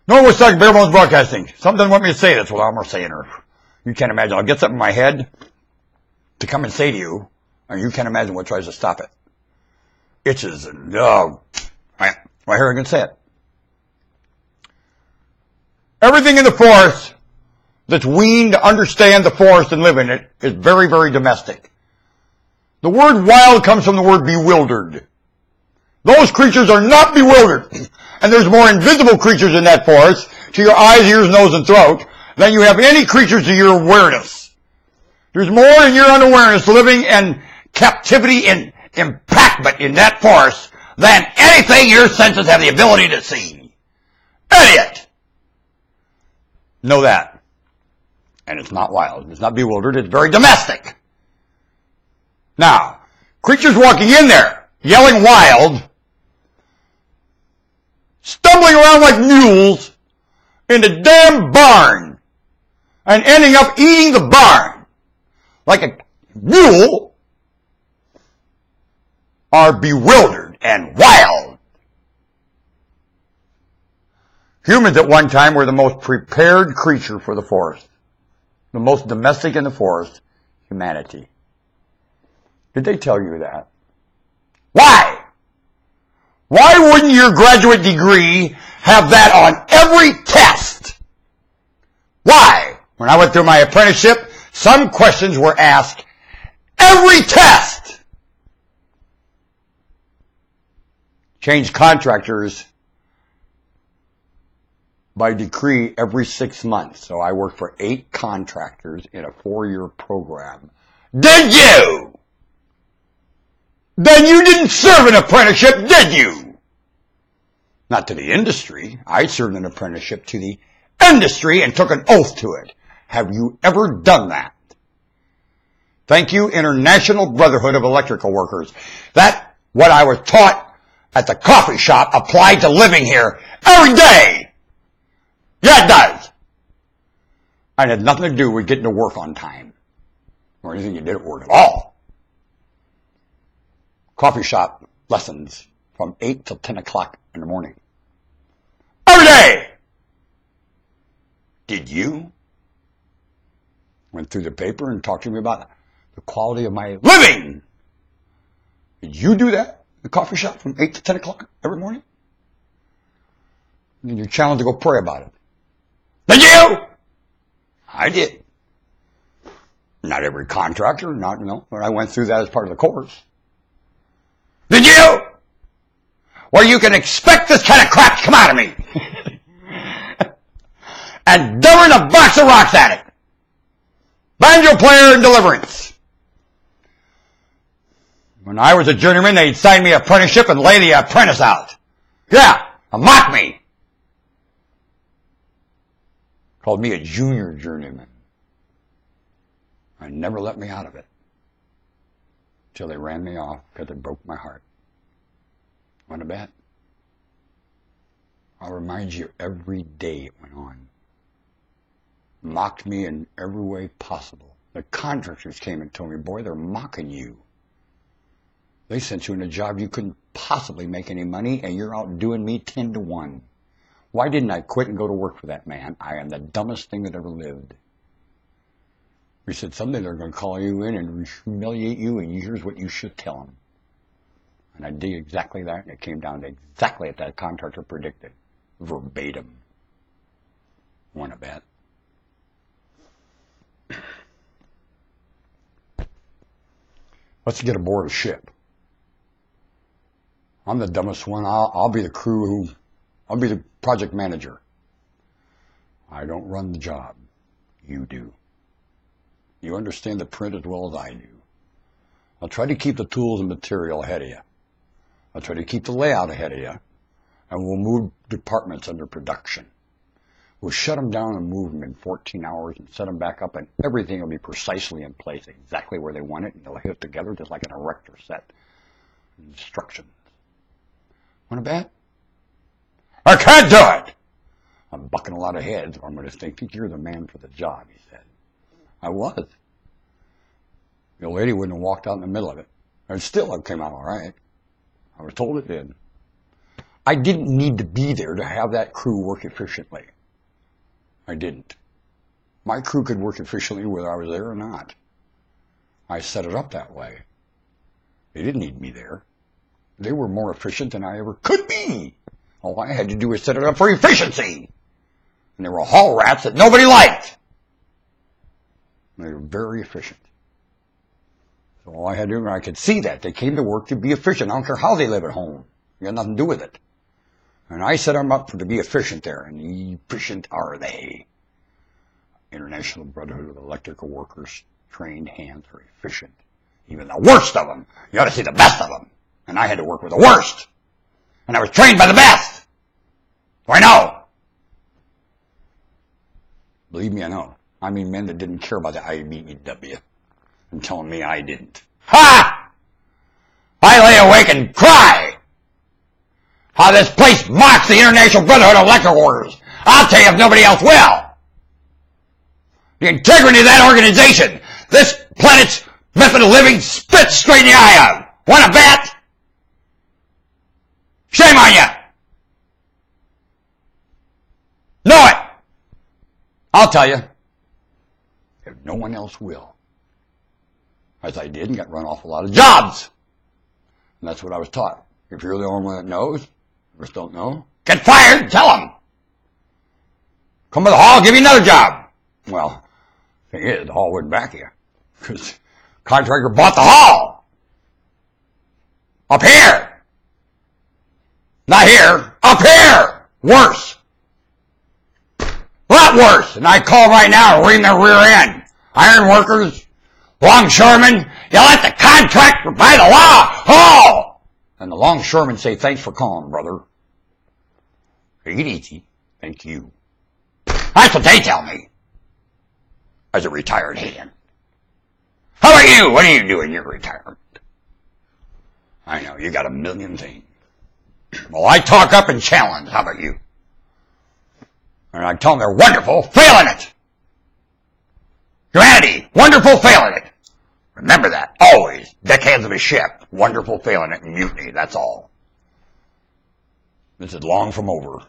No one was talking bare bones broadcasting. Something doesn't want me to say this. Well, I'm saying her. You can't imagine. I'll get something in my head to come and say to you, and you can't imagine what tries to stop it. Itches and, right here I can say it. Everything in the forest that's weaned to understand the forest and live in it is very, very domestic. The word wild comes from the word bewildered. Those creatures are not bewildered. And there's more invisible creatures in that forest to your eyes, ears, nose, and throat than you have any creatures to your awareness. There's more in your unawareness living in captivity and impactment in that forest than anything your senses have the ability to see. Idiot! Know that. And it's not wild. It's not bewildered. It's very domestic. Now, creatures walking in there, yelling wild, stumbling around like mules in the damn barn, and ending up eating the barn like a mule, are bewildered and wild. Humans at one time were the most prepared creature for the forest. The most domestic in the forest, humanity. Did they tell you that? Why? Why wouldn't your graduate degree have that on every test? Why? When I went through my apprenticeship, some questions were asked every test. Changed contractors by decree every 6 months. So I worked for 8 contractors in a 4-year program. Did you? Then you didn't serve an apprenticeship, did you? Not to the industry. I served an apprenticeship to the industry and took an oath to it. Have you ever done that? Thank you, International Brotherhood of Electrical Workers. That, what I was taught at the coffee shop, applied to living here every day. Yeah, it does. And it had nothing to do with getting to work on time or anything you did at work at all. Coffee shop lessons from 8 till 10 o'clock in the morning. Every day! Did you? Went through the paper and talked to me about the quality of my living. Did you do that? The coffee shop from 8 to 10 o'clock every morning? And you're challenged to go pray about it. Did you? I did. Not every contractor, but I went through that as part of the course. Did you? Well, you can expect this kind of crap to come out of me. And dumping a box of rocks at it. Banjo player in Deliverance. When I was a journeyman, they'd sign me an apprenticeship and lay the apprentice out. Yeah, mock me. Called me a junior journeyman. And never let me out of it. Till they ran me off because it broke my heart. Want to bet? I'll remind you every day it went on. Mocked me in every way possible. The contractors came and told me, boy, they're mocking you. They sent you in a job you couldn't possibly make any money, and you're out doing me 10 to 1. Why didn't I quit and go to work for that man? I am the dumbest thing that ever lived. He said, someday they're going to call you in and humiliate you, and here's what you should tell them. And I did exactly that, and it came down to exactly what that contractor predicted. Verbatim. Want to bet? Let's get aboard a ship. I'm the dumbest one. I'll be the crew I'll be the project manager. I don't run the job. You do. You understand the print as well as I do. I'll try to keep the tools and material ahead of you. I'll try to keep the layout ahead of you. And we'll move departments under production. We'll shut them down and move them in 14 hours and set them back up, and everything will be precisely in place, exactly where they want it, and they'll hit together just like an erector set. Instructions. Want to bet? I can't do it! I'm bucking a lot of heads, or I'm going to think you're the man for the job, he said. I was. The lady wouldn't have walked out in the middle of it. And still, it came out all right. I was told it did. I didn't need to be there to have that crew work efficiently. I didn't. My crew could work efficiently whether I was there or not. I set it up that way. They didn't need me there. They were more efficient than I ever could be. All I had to do was set it up for efficiency. And they were hall rats that nobody liked. They were very efficient. So all I had to do, I could see that. They came to work to be efficient. I don't care how they live at home. You got nothing to do with it. And I set them up to be efficient there. And efficient are they. International Brotherhood of Electrical Workers, trained hands are efficient. Even the worst of them. You ought to see the best of them. And I had to work with the worst. And I was trained by the best. So I know. Believe me, I know. I mean men that didn't care about the IBEW. And telling me I didn't. Ha! I lay awake and cry. How this place mocks the International Brotherhood of Electrical Workers. I'll tell you if nobody else will. The integrity of that organization, this planet's method of living, spit straight in the eye of. Want to bet? Shame on you. Know it. I'll tell you. If no one else will. As I did and got run off a lot of jobs. And that's what I was taught. If you're the only one that knows, others don't know, get fired, tell them. Come to the hall, I'll give you another job. Well, the thing is, the hall wouldn't back you. Because the contractor bought the hall. Up here. Not here. Up here. Worse. A lot worse. And I call right now and ream their rear end. Iron workers, longshoremen, you let the contractor buy the law. Oh! And the longshoremen say, thanks for calling, brother. Take it easy. Thank you. That's what they tell me. As a retired hand. How about you? What do you do in your retirement? I know, you got a million things. Well, I talk up and challenge. How about you? And I tell them they're wonderful, failing it. Humanity, wonderful, failing it. Remember that, always. Deckhands of a ship, wonderful, failing it, and mutiny, that's all. This is long from over.